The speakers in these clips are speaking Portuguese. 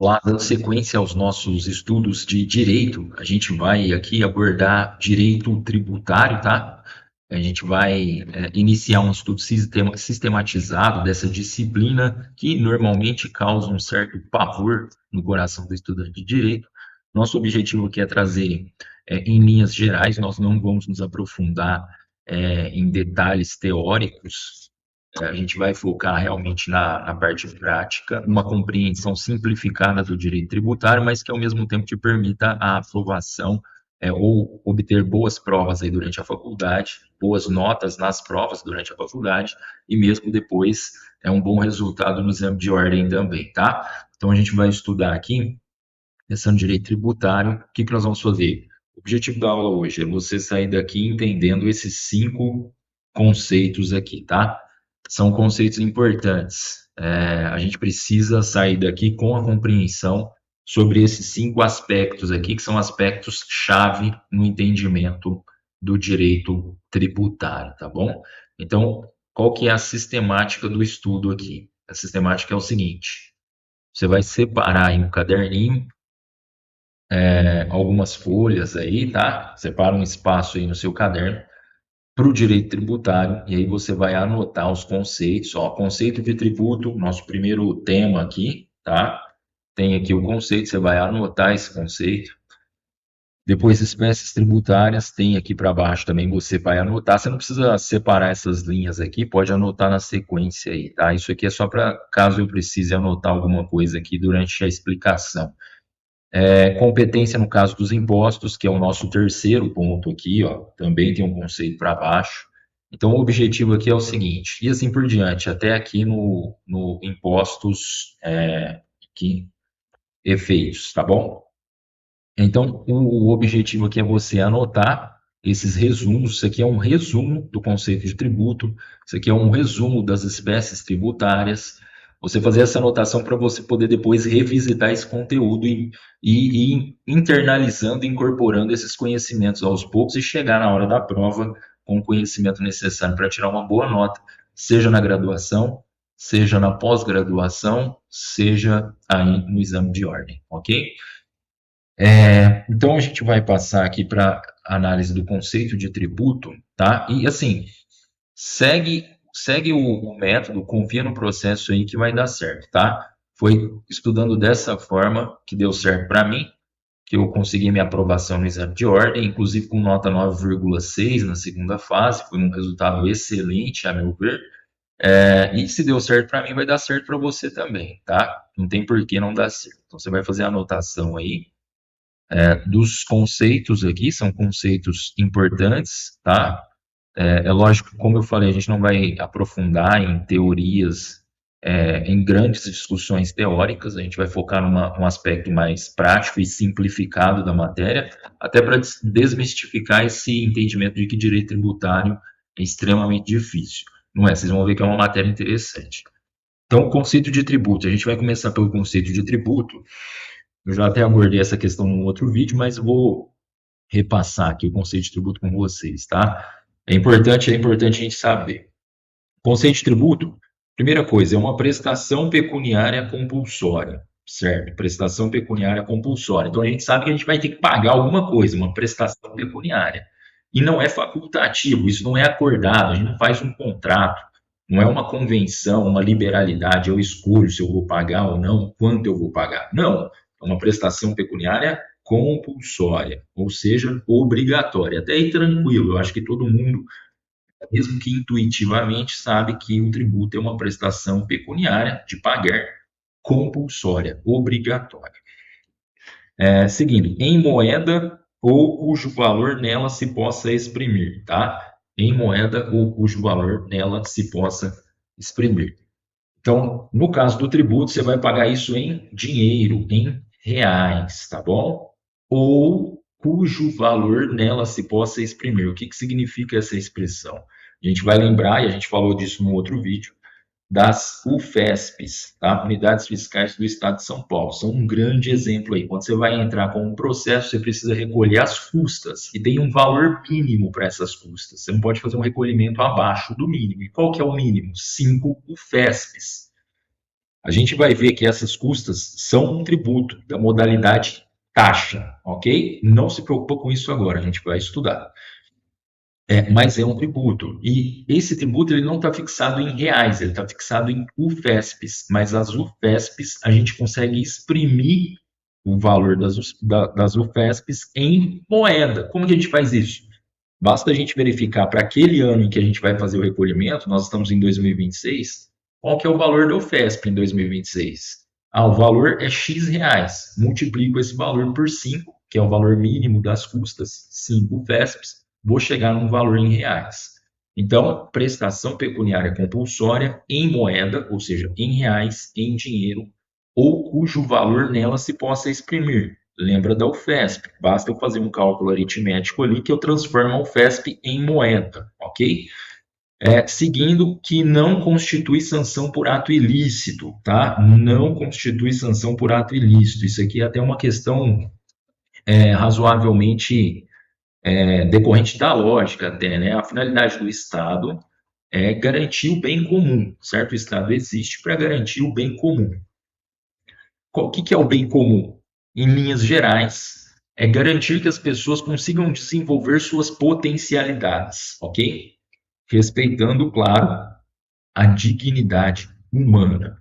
Lá, dando sequência aos nossos estudos de direito, a gente vai aqui abordar direito tributário, tá? A gente vai iniciar um estudo sistematizado dessa disciplina que normalmente causa um certo pavor no coração do estudante de direito. Nosso objetivo aqui é trazer, em linhas gerais, nós não vamos nos aprofundar em detalhes teóricos, a gente vai focar realmente na parte prática, uma compreensão simplificada do direito tributário, mas que ao mesmo tempo te permita a aprovação ou obter boas provas aí durante a faculdade, boas notas nas provas durante a faculdade e mesmo depois um bom resultado no exame de ordem também, tá? Então a gente vai estudar aqui, pensando em direito tributário, o que nós vamos fazer? O objetivo da aula hoje é você sair daqui entendendo esses 5 conceitos aqui, tá? São conceitos importantes. A gente precisa sair daqui com a compreensão sobre esses 5 aspectos aqui, que são aspectos-chave no entendimento do direito tributário, tá bom? Então, qual que é a sistemática do estudo aqui? A sistemática é o seguinte: você vai separar em um caderninho algumas folhas aí, tá? Separa um espaço aí no seu caderno para o direito tributário, e aí você vai anotar os conceitos, ó, conceito de tributo, nosso primeiro tema aqui, tá? Tem aqui o conceito, você vai anotar esse conceito. Depois, espécies tributárias, tem aqui para baixo também, você vai anotar. Você não precisa separar essas linhas aqui, pode anotar na sequência aí, tá? Isso aqui é só para caso eu precise anotar alguma coisa aqui durante a explicação. Competência no caso dos impostos, que é o nosso terceiro ponto aqui, ó, também tem um conceito para baixo. Então, o objetivo aqui é o seguinte, e assim por diante, até aqui no impostos, aqui, efeitos, tá bom? Então, o objetivo aqui é você anotar esses resumos. Isso aqui é um resumo do conceito de tributo, isso aqui é um resumo das espécies tributárias. Você fazer essa anotação para você poder depois revisitar esse conteúdo e ir internalizando, incorporando esses conhecimentos aos poucos e chegar na hora da prova com o conhecimento necessário para tirar uma boa nota, seja na graduação, seja na pós-graduação, seja aí no exame de ordem, ok? Então a gente vai passar aqui para análise do conceito de tributo, tá? E assim, segue o método, confia no processo aí que vai dar certo, tá? Foi estudando dessa forma que deu certo para mim, que eu consegui minha aprovação no exame de ordem, inclusive com nota 9,6 na segunda fase, foi um resultado excelente, a meu ver. E se deu certo para mim, vai dar certo para você também, tá? Não tem por que não dar certo. Então você vai fazer a anotação aí dos conceitos aqui, são conceitos importantes, tá? Lógico, como eu falei, a gente não vai aprofundar em teorias, em grandes discussões teóricas, a gente vai focar num aspecto mais prático e simplificado da matéria, até para desmistificar esse entendimento de que direito tributário é extremamente difícil. Não é? Vocês vão ver que é uma matéria interessante. Então, conceito de tributo. A gente vai começar pelo conceito de tributo. Eu já até abordei essa questão num outro vídeo, mas vou repassar aqui o conceito de tributo com vocês, tá? É importante a gente saber. Conceito de tributo, primeira coisa, é uma prestação pecuniária compulsória, certo? Prestação pecuniária compulsória. Então a gente sabe que a gente vai ter que pagar alguma coisa, uma prestação pecuniária. E não é facultativo, isso não é acordado, a gente não faz um contrato, não é uma convenção, uma liberalidade, eu escolho se eu vou pagar ou não, quanto eu vou pagar. Não, é uma prestação pecuniária compulsória, ou seja, obrigatória. Até aí tranquilo, eu acho que todo mundo, mesmo que intuitivamente, sabe que o tributo é uma prestação pecuniária de pagar compulsória, obrigatória. Seguindo, em moeda ou cujo valor nela se possa exprimir, tá? Em moeda ou cujo valor nela se possa exprimir. Então, no caso do tributo, você vai pagar isso em dinheiro, em reais, tá bom? Ou cujo valor nela se possa exprimir. O que significa essa expressão? A gente vai lembrar, e a gente falou disso no outro vídeo, das UFESPs, tá? Unidades Fiscais do Estado de São Paulo. São um grande exemplo aí. Quando você vai entrar com um processo, você precisa recolher as custas, e tem um valor mínimo para essas custas. Você não pode fazer um recolhimento abaixo do mínimo. E qual que é o mínimo? 5 UFESPs. a gente vai ver que essas custas são um tributo da modalidade taxa, ok? Não se preocupa com isso agora, a gente vai estudar. Mas é um tributo. E esse tributo ele não está fixado em reais, ele está fixado em UFESPs. Mas as UFESPs a gente consegue exprimir o valor das UFESPs em moeda. Como que a gente faz isso? Basta a gente verificar para aquele ano em que a gente vai fazer o recolhimento, nós estamos em 2026, qual que é o valor da UFESP em 2026? O valor é X reais. Multiplico esse valor por 5, que é o valor mínimo das custas, 5 UFESPs, vou chegar num valor em reais. Então, prestação pecuniária compulsória em moeda, ou seja, em reais, em dinheiro, ou cujo valor nela se possa exprimir. Lembra da UFESP, basta eu fazer um cálculo aritmético ali que eu transformo a UFESP em moeda, ok? Seguindo que não constitui sanção por ato ilícito, tá? Não constitui sanção por ato ilícito. Isso aqui é até uma questão razoavelmente decorrente da lógica até, né? A finalidade do Estado é garantir o bem comum, certo? O Estado existe para garantir o bem comum. O que é o bem comum? Em linhas gerais, é garantir que as pessoas consigam desenvolver suas potencialidades, ok? Respeitando, claro, a dignidade humana.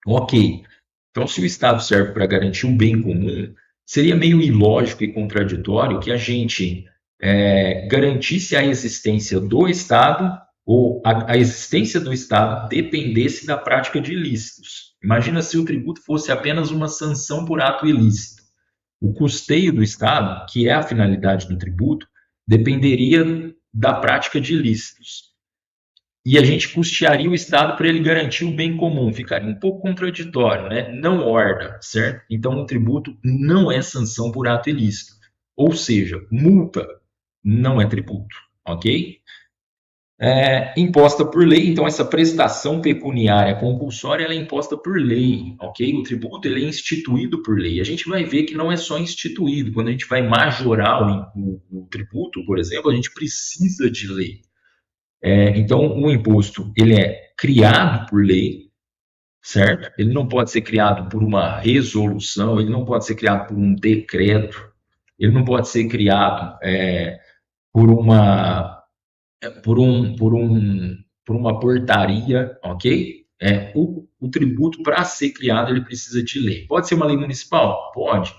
Ok. Então, se o Estado serve para garantir o bem comum, seria meio ilógico e contraditório que a gente garantisse a existência do Estado ou a existência do Estado dependesse da prática de ilícitos. Imagina se o tributo fosse apenas uma sanção por ato ilícito. O custeio do Estado, que é a finalidade do tributo, dependeria da prática de ilícitos. E a gente custearia o Estado para ele garantir o bem comum. Ficaria um pouco contraditório, né? Não orda, certo? Então, o tributo não é sanção por ato ilícito. Ou seja, multa não é tributo, ok? Imposta por lei, então essa prestação pecuniária compulsória ela é imposta por lei, ok? O tributo ele é instituído por lei. A gente vai ver que não é só instituído. Quando a gente vai majorar o tributo, por exemplo, a gente precisa de lei. Então, o imposto ele é criado por lei, certo? Ele não pode ser criado por uma resolução, ele não pode ser criado por um decreto, ele não pode ser criado por uma por uma portaria, ok? O tributo para ser criado ele precisa de lei. Pode ser uma lei municipal? Pode.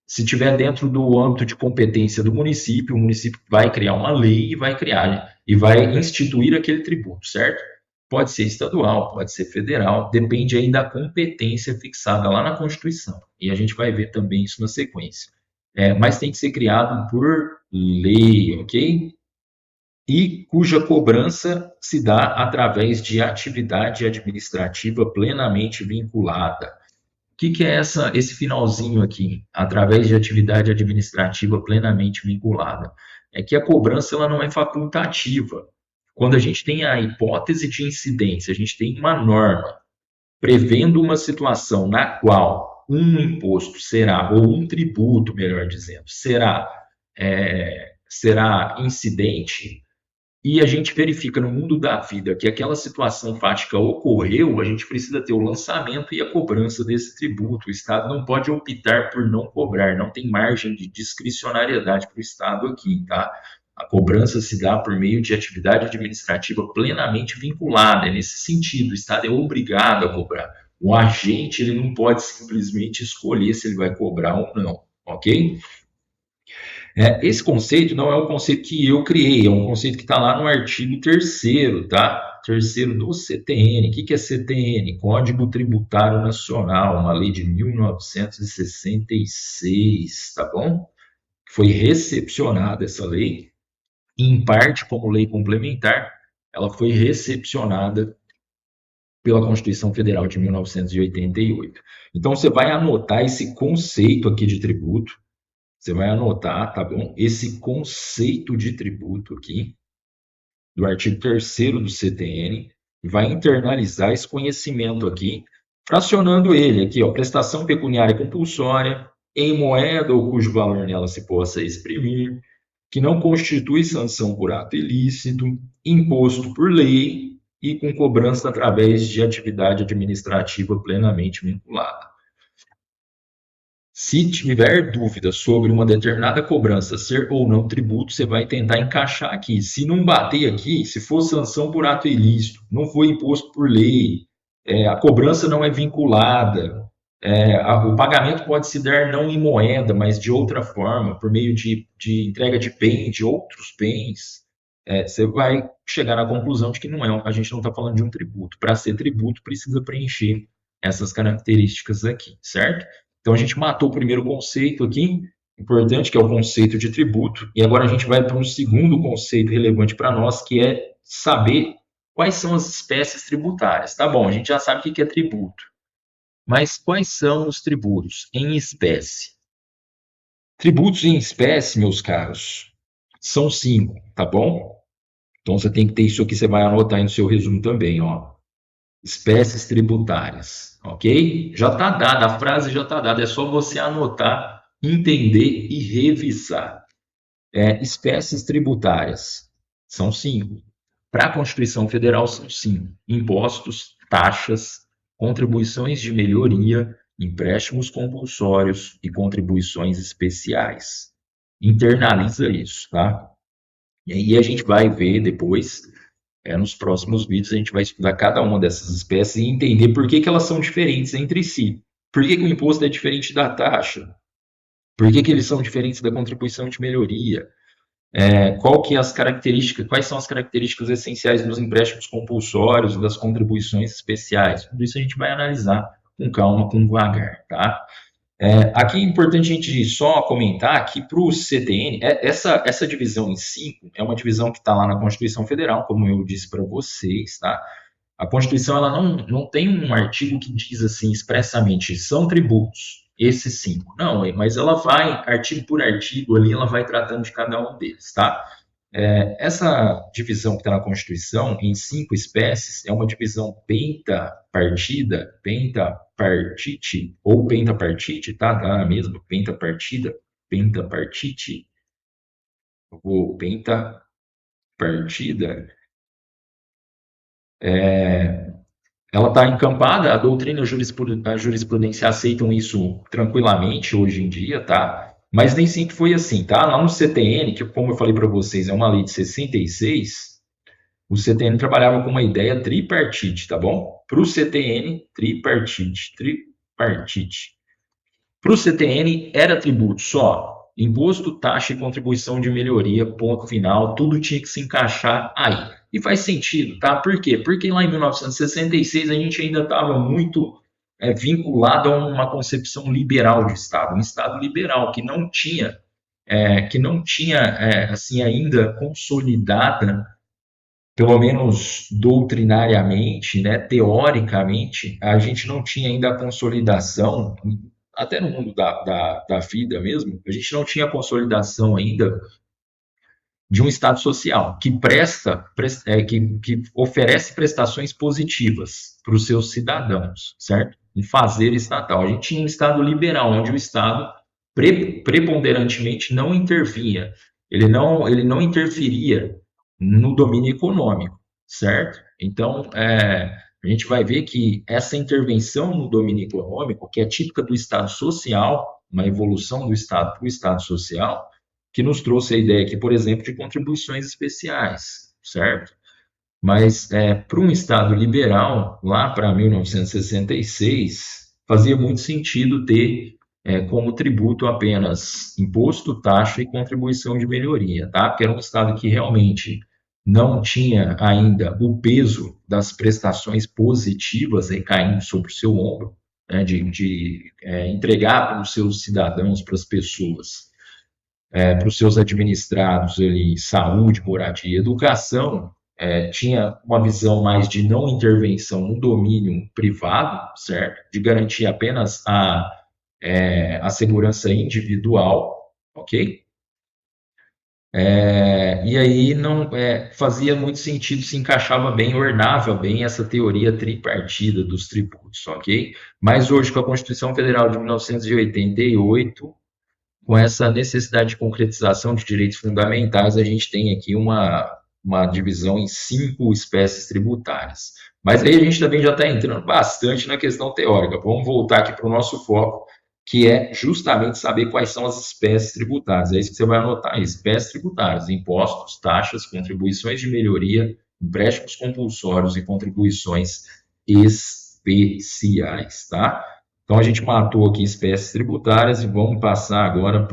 Se tiver dentro do âmbito de competência do município, o município vai criar uma lei e vai criar e vai instituir aquele tributo, certo? Pode ser estadual, pode ser federal, depende aí da competência fixada lá na Constituição. E a gente vai ver também isso na sequência. Mas tem que ser criado por lei, ok? E cuja cobrança se dá através de atividade administrativa plenamente vinculada. O que é esse finalzinho aqui? Através de atividade administrativa plenamente vinculada. É que a cobrança ela não é facultativa. Quando a gente tem a hipótese de incidência, a gente tem uma norma prevendo uma situação na qual um imposto será, ou um tributo, melhor dizendo, será incidente, e a gente verifica no mundo da vida que aquela situação fática ocorreu, a gente precisa ter o lançamento e a cobrança desse tributo. O Estado não pode optar por não cobrar, não tem margem de discricionariedade para o Estado aqui, tá? A cobrança se dá por meio de atividade administrativa plenamente vinculada, é nesse sentido, o Estado é obrigado a cobrar. O agente ele não pode simplesmente escolher se ele vai cobrar ou não, ok? Esse conceito não é um conceito que eu criei, é um conceito que está lá no artigo 3º, tá? 3º do CTN. O que é CTN? Código Tributário Nacional, uma lei de 1966, tá bom? Foi recepcionada essa lei, em parte como lei complementar, ela foi recepcionada pela Constituição Federal de 1988. Então, você vai anotar esse conceito aqui de tributo, você vai anotar, tá bom? Esse conceito de tributo aqui, do artigo 3º do CTN, e vai internalizar esse conhecimento aqui, fracionando ele aqui, ó, prestação pecuniária compulsória, em moeda ou cujo valor nela se possa exprimir, que não constitui sanção por ato ilícito, imposto por lei e com cobrança através de atividade administrativa plenamente vinculada. Se tiver dúvida sobre uma determinada cobrança ser ou não tributo, você vai tentar encaixar aqui. Se não bater aqui, se for sanção por ato ilícito, não foi imposto por lei, a cobrança não é vinculada, o pagamento pode se dar não em moeda, mas de outra forma, por meio de entrega de bem, de outros bens, você vai chegar na conclusão de que não a gente não está falando de um tributo. Para ser tributo, precisa preencher essas características aqui, certo? Então, a gente matou o primeiro conceito aqui, importante, que é o conceito de tributo, e agora a gente vai para um segundo conceito relevante para nós, que é saber quais são as espécies tributárias. Tá bom, a gente já sabe o que é tributo, mas quais são os tributos em espécie? Tributos em espécie, meus caros, são 5, tá bom? Então, você tem que ter isso aqui, você vai anotar aí no seu resumo também, ó. Espécies tributárias, ok? Já está dada, a frase já está dada, é só você anotar, entender e revisar. Espécies tributárias são 5. Para a Constituição Federal são 5. Impostos, taxas, contribuições de melhoria, empréstimos compulsórios e contribuições especiais. Internaliza isso, tá? E aí a gente vai ver depois, nos próximos vídeos, a gente vai estudar cada uma dessas espécies e entender por que elas são diferentes entre si. Por que o imposto é diferente da taxa? Por que eles são diferentes da contribuição de melhoria? Quais são as características essenciais dos empréstimos compulsórios, das contribuições especiais? Tudo isso a gente vai analisar com calma, com devagar, tá? Aqui é importante a gente só comentar que para o CTN, essa divisão em 5 é uma divisão que está lá na Constituição Federal, como eu disse para vocês, tá? A Constituição ela não tem um artigo que diz assim expressamente, são tributos, esses 5. Não, mas ela vai, artigo por artigo ali, ela vai tratando de cada um deles, tá? Essa divisão que está na Constituição, em 5 espécies, é uma divisão pentapartida, pentapartite, ou pentapartite, tá? Dá mesmo, pentapartida, pentapartite, ou pentapartida. Ela está encampada, a doutrina e a jurisprudência aceitam isso tranquilamente hoje em dia, tá? Mas nem sempre foi assim, tá? Lá no CTN, que como eu falei para vocês, é uma lei de 66, o CTN trabalhava com uma ideia tripartite, tá bom? Para o CTN, tripartite. Para o CTN, era tributo só. Imposto, taxa e contribuição de melhoria, ponto final, tudo tinha que se encaixar aí. E faz sentido, tá? Por quê? Porque lá em 1966 a gente ainda estava muito vinculado a uma concepção liberal de Estado, um Estado liberal que não tinha, assim ainda consolidada, pelo menos doutrinariamente, né, teoricamente, a gente não tinha ainda a consolidação, até no mundo da vida mesmo, a gente não tinha a consolidação ainda de um Estado social que que oferece prestações positivas para os seus cidadãos, certo? Em fazer estatal. A gente tinha um Estado liberal, onde o Estado preponderantemente não intervinha, ele não interferia no domínio econômico, certo? Então, a gente vai ver que essa intervenção no domínio econômico, que é típica do Estado social, uma evolução do Estado para o Estado social, que nos trouxe a ideia aqui, por exemplo, de contribuições especiais, certo? Mas para um Estado liberal, lá para 1966, fazia muito sentido ter como tributo apenas imposto, taxa e contribuição de melhoria, tá? Porque era um Estado que realmente não tinha ainda o peso das prestações positivas recaindo sobre o seu ombro, né, de entregar para os seus cidadãos, para as pessoas, para os seus administrados ali, saúde, moradia, educação, tinha uma visão mais de não intervenção no domínio privado, certo? De garantir apenas a segurança individual, ok? E aí não fazia muito sentido, se encaixava bem, ornava bem essa teoria tripartida dos tributos, ok? Mas hoje, com a Constituição Federal de 1988, com essa necessidade de concretização de direitos fundamentais, a gente tem aqui uma uma divisão em 5 espécies tributárias. Mas aí a gente também já está entrando bastante na questão teórica. Vamos voltar aqui para o nosso foco, que é justamente saber quais são as espécies tributárias. É isso que você vai anotar: espécies tributárias, impostos, taxas, contribuições de melhoria, empréstimos compulsórios e contribuições especiais, tá? Então a gente matou aqui espécies tributárias e vamos passar agora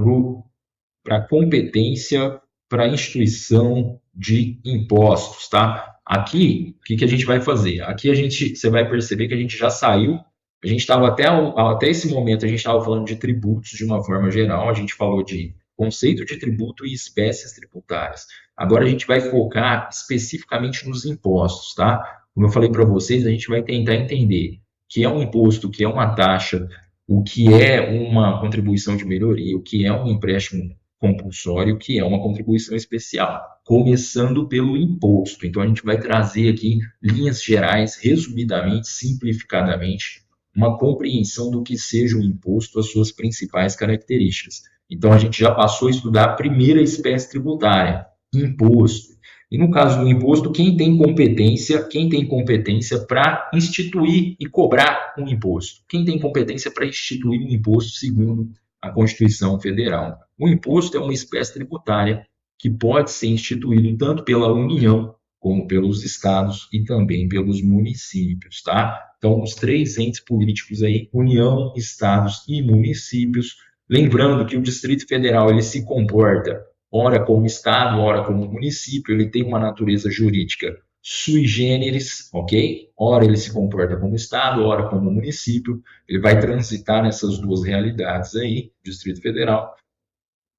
para a competência para instituição de impostos, tá? Aqui, o que a gente vai fazer? Aqui você vai perceber que a gente já saiu. A gente estava até esse momento, a gente estava falando de tributos de uma forma geral, a gente falou de conceito de tributo e espécies tributárias. Agora a gente vai focar especificamente nos impostos, tá? Como eu falei para vocês, a gente vai tentar entender o que é um imposto, o que é uma taxa, o que é uma contribuição de melhoria, o que é um empréstimo compulsório, que é uma contribuição especial, começando pelo imposto. Então, a gente vai trazer aqui linhas gerais, resumidamente, simplificadamente, uma compreensão do que seja o imposto, as suas principais características. Então, a gente já passou a estudar a primeira espécie tributária, imposto. E no caso do imposto, quem tem competência para instituir e cobrar um imposto? Quem tem competência para instituir um imposto segundo a Constituição Federal? O imposto é uma espécie tributária que pode ser instituído tanto pela União como pelos estados e também pelos municípios, tá? Então, os 3 entes políticos aí, União, estados e municípios. Lembrando que o Distrito Federal ele se comporta ora como estado, ora como município, ele tem uma natureza jurídica sui generis, ok? Ora ele se comporta como estado, ora como município, ele vai transitar nessas duas realidades aí, Distrito Federal.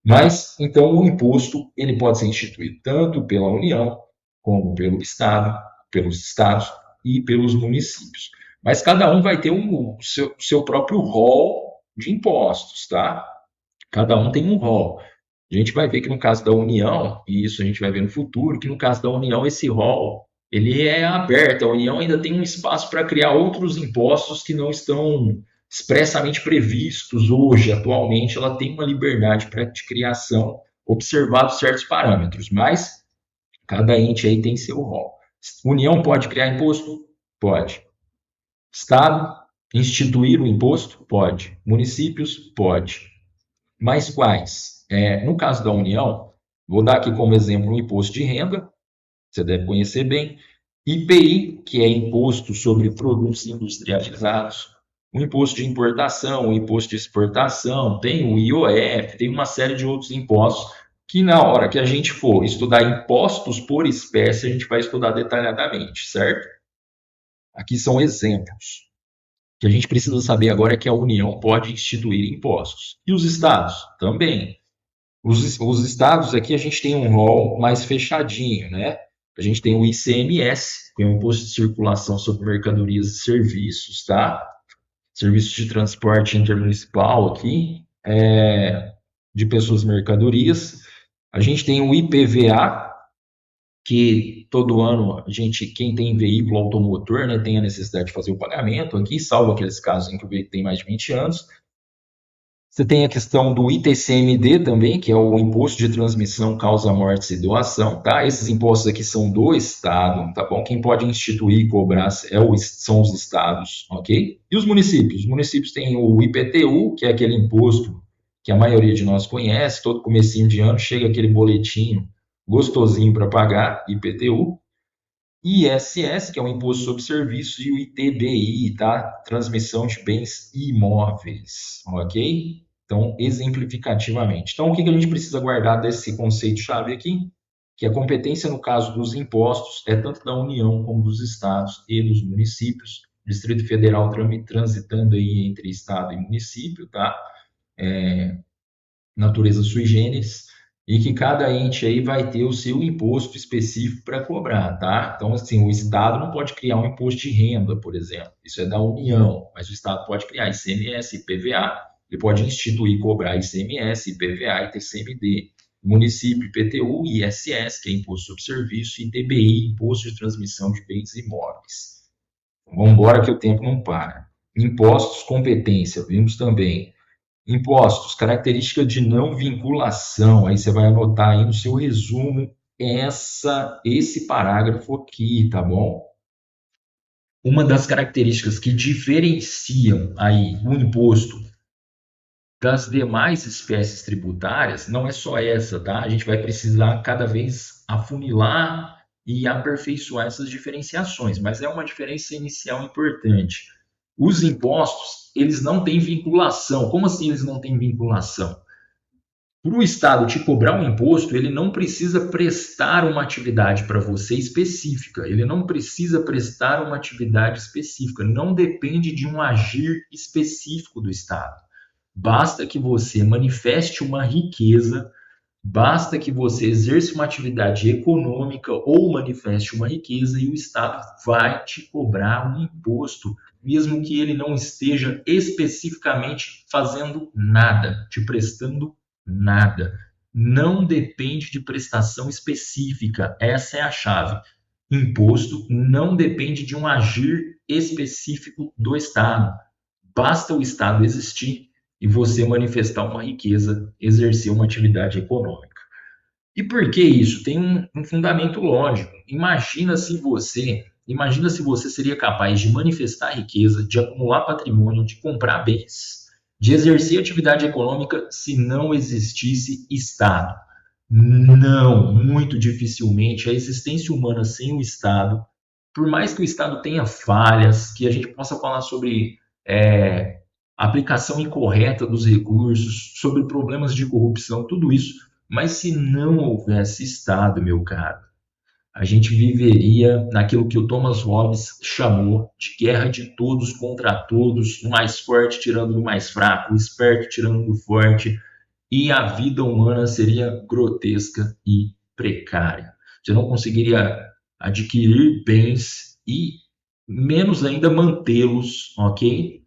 Mas, então, o imposto ele pode ser instituído tanto pela União, como pelo Estado, pelos estados e pelos municípios. Mas cada um vai ter o seu próprio rol de impostos, tá? Cada um tem um rol. A gente vai ver que no caso da União, e isso a gente vai ver no futuro, que no caso da União esse rol ele é aberto. A União ainda tem um espaço para criar outros impostos que não estão expressamente previstos hoje, atualmente. Ela tem uma liberdade de criação, observados certos parâmetros, mas cada ente aí tem seu rol. União pode criar imposto? Pode. Estado instituir o imposto? Pode. Municípios? Pode. Mas quais? No caso da União, vou dar aqui como exemplo o imposto de renda, você deve conhecer bem, IPI, que é Imposto sobre Produtos Industrializados, o imposto de importação, o imposto de exportação, tem o IOF, tem uma série de outros impostos que na hora que a gente for estudar impostos por espécie, a gente vai estudar detalhadamente, certo? Aqui são exemplos. O que a gente precisa saber agora é que a União pode instituir impostos. E os estados? Também. Os estados aqui a gente tem um rol mais fechadinho, né? A gente tem o ICMS, que é o Imposto de Circulação sobre Mercadorias e Serviços, tá? Serviços de transporte intermunicipal aqui, de pessoas e mercadorias. A gente tem o IPVA, que todo ano quem tem veículo automotor, né, tem a necessidade de fazer o pagamento aqui, salvo aqueles casos em que o veículo tem mais de 20 anos. Você tem a questão do ITCMD também, que é o Imposto de Transmissão, Causa Mortes e Doação, tá? Esses impostos aqui são do Estado, tá bom? Quem pode instituir e cobrar são os estados, ok? E os municípios? Os municípios têm o IPTU, que é aquele imposto que a maioria de nós conhece, todo comecinho de ano chega aquele boletim gostosinho para pagar, IPTU. ISS, que é o Imposto sobre Serviços, e o ITBI, tá? Transmissão de bens imóveis, ok? Então, exemplificativamente. Então, o que a gente precisa guardar desse conceito-chave aqui? Que a competência, no caso dos impostos, é tanto da União como dos estados e dos municípios. Distrito Federal transitando aí entre estado e município, tá? Natureza sui generis, e que cada ente aí vai ter o seu imposto específico para cobrar, tá? Então, assim, o Estado não pode criar um imposto de renda, por exemplo. Isso é da União, mas o Estado pode criar ICMS, IPVA, ele pode instituir e cobrar ICMS, IPVA e TCMD. O município, IPTU, ISS, que é Imposto sobre Serviço, e ITBI, Imposto de Transmissão de Bens Imóveis. Vamos embora que o tempo não para. Impostos, competência, vimos também. Impostos, característica de não vinculação. Aí você vai anotar aí no seu resumo esse parágrafo aqui, tá bom? Uma das características que diferenciam aí o imposto das demais espécies tributárias não é só essa, tá? A gente vai precisar cada vez afunilar e aperfeiçoar essas diferenciações, mas é uma diferença inicial importante. Os impostos, eles não têm vinculação. Como assim eles não têm vinculação? Para o Estado te cobrar um imposto, ele não precisa prestar uma atividade para você específica, ele não precisa prestar uma atividade específica, não depende de um agir específico do Estado. Basta que você manifeste uma riqueza, basta que você exerça uma atividade econômica ou manifeste uma riqueza e o Estado vai te cobrar um imposto, mesmo que ele não esteja especificamente fazendo nada, te prestando nada. Não depende de prestação específica, essa é a chave. Imposto não depende de um agir específico do Estado. Basta o Estado existir e você manifestar uma riqueza, exercer uma atividade econômica. E por que isso? Tem um fundamento lógico. Imagina se você seria capaz de manifestar riqueza, de acumular patrimônio, de comprar bens, de exercer atividade econômica se não existisse Estado. Não, muito dificilmente. A existência humana sem o Estado, por mais que o Estado tenha falhas, que a gente possa falar sobre aplicação incorreta dos recursos, sobre problemas de corrupção, tudo isso, mas se não houvesse Estado, meu caro, a gente viveria naquilo que o Thomas Hobbes chamou de guerra de todos contra todos, o mais forte tirando do mais fraco, o esperto tirando do forte, e a vida humana seria grotesca e precária. Você não conseguiria adquirir bens e menos ainda mantê-los, ok?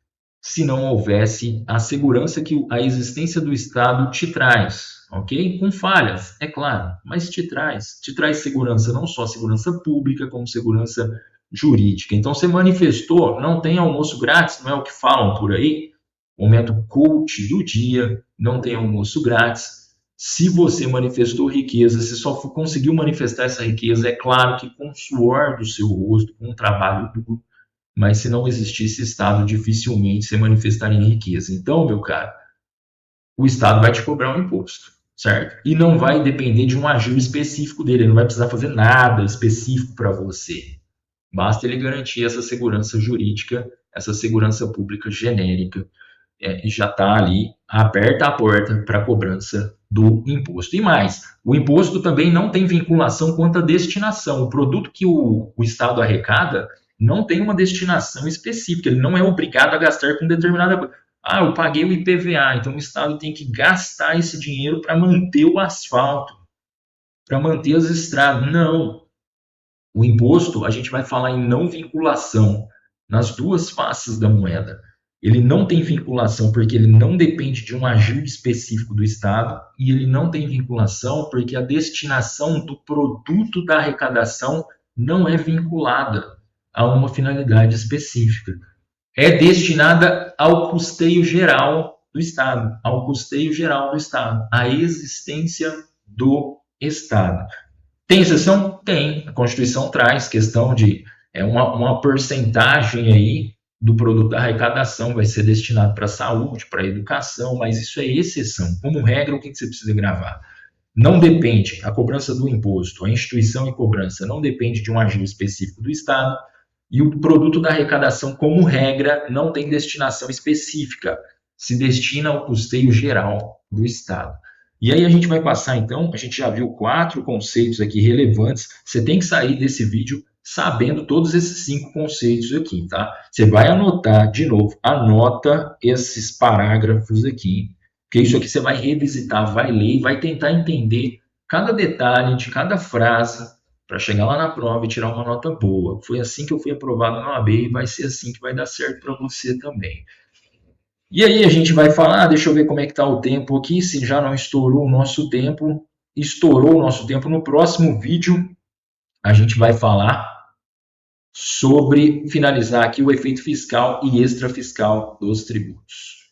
Se não houvesse a segurança que a existência do Estado te traz, ok? Com falhas, é claro, mas te traz segurança, não só segurança pública, como segurança jurídica. Então, você manifestou, não tem almoço grátis, não é o que falam por aí? Momento coach do dia, não tem almoço grátis. Se você manifestou riqueza, se só conseguiu manifestar essa riqueza, é claro que com o suor do seu rosto, com um trabalho duro, mas se não existisse Estado, dificilmente você manifestaria riqueza. Então, meu caro, o Estado vai te cobrar um imposto, certo? E não vai depender de um agir específico dele, ele não vai precisar fazer nada específico para você. Basta ele garantir essa segurança jurídica, essa segurança pública genérica, e já está ali aberta a porta para a cobrança do imposto. E mais, o imposto também não tem vinculação quanto à destinação. O produto que o Estado arrecada não tem uma destinação específica, ele não é obrigado a gastar com determinada coisa. Ah, eu paguei o IPVA, então o Estado tem que gastar esse dinheiro para manter o asfalto, para manter as estradas. Não. O imposto, a gente vai falar em não vinculação nas duas faces da moeda. Ele não tem vinculação porque ele não depende de um agir específico do Estado e ele não tem vinculação porque a destinação do produto da arrecadação não é vinculada a uma finalidade específica. É destinada ao custeio geral do Estado, à existência do Estado. Tem exceção? Tem. A Constituição traz questão de uma porcentagem aí do produto da arrecadação vai ser destinado para a saúde, para a educação, mas isso é exceção. Como regra, o que você precisa gravar? Não depende, a cobrança do imposto, a instituição e cobrança não depende de um agir específico do Estado, e o produto da arrecadação, como regra, não tem destinação específica, se destina ao custeio geral do Estado. E aí a gente vai passar, então, a gente já viu 4 conceitos aqui relevantes, você tem que sair desse vídeo sabendo todos esses 5 conceitos aqui, tá? Você vai anotar, de novo, anota esses parágrafos aqui, porque isso aqui você vai revisitar, vai ler e vai tentar entender cada detalhe de cada frase para chegar lá na prova e tirar uma nota boa. Foi assim que eu fui aprovado na OAB e vai ser assim que vai dar certo para você também. E aí a gente vai falar, deixa eu ver como é que está o tempo aqui, se já não estourou o nosso tempo. Estourou o nosso tempo. No próximo vídeo a gente vai falar sobre finalizar aqui o efeito fiscal e extrafiscal dos tributos.